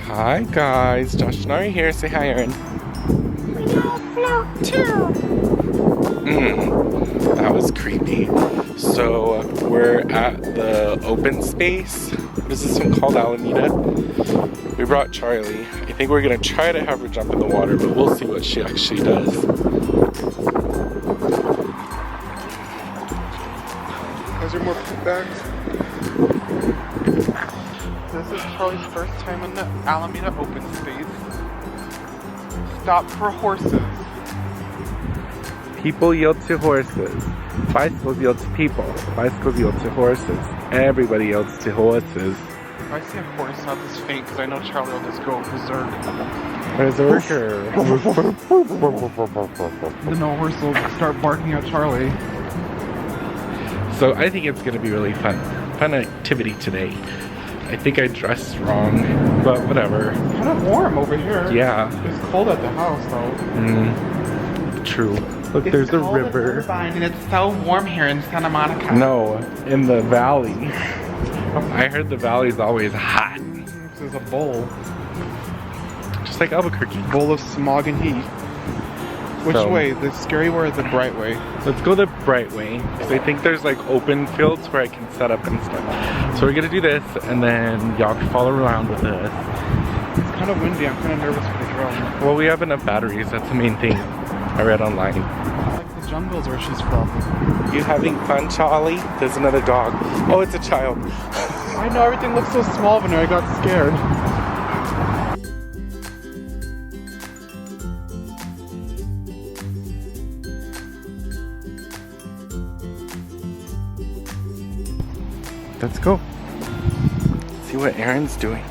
Hi guys, Josh and Ari here. Say hi, Erin. We got a float too. That was creepy. So we're at the open space. What is this one called? Alameda. We brought Charlie. I think we're gonna try to have her jump in the water, but we'll see what she actually does. Those are more poop bags. This is Charlie's first time in the Alameda open space. Stop for horses. People yield to horses. Bicycles yield to people. Bicycles yield to horses. Everybody yields to horses. If I see a horse, I'll just faint because I know Charlie will just go berserk. Berserker. Then no horse will start barking at Charlie. So I think it's gonna be really fun. Fun activity today. I think I dressed wrong, but whatever. It's kind of warm over here. Yeah. It's cold at the house though. True. Look, there's a river. And it's so warm here in Santa Monica. No, in the valley. I heard the valley's always hot. This is a bowl. Just like Albuquerque. Bowl of smog and heat. Which way? The scary way or the bright way? Let's go the bright way. Because I think there's like open fields where I can set up and stuff. So we're gonna do this and then y'all can follow around with us. It's kind of windy. I'm kind of nervous for the drone. Well, we have enough batteries. That's the main thing I read online. I like the jungles where she's from. You having fun, Charlie? There's another dog. Oh, it's a child. I know everything looks so small, but I got scared. Let's go. See what Erin's doing.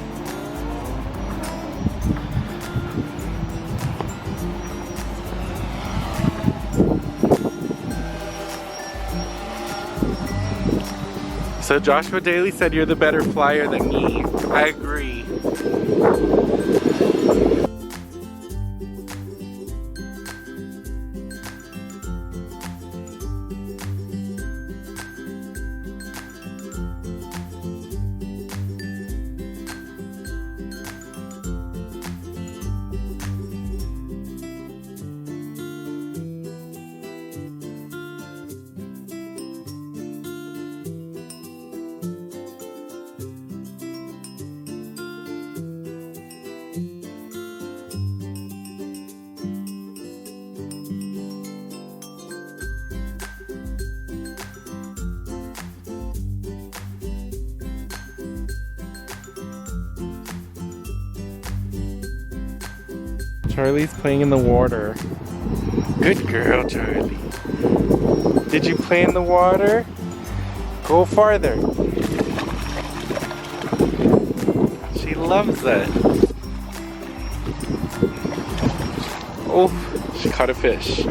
So Joshua Daly said you're the better flyer than me. I agree. Charlie's playing in the water. Good girl, Charlie. Did you play in the water? Go farther. She loves it. Oh, she caught a fish.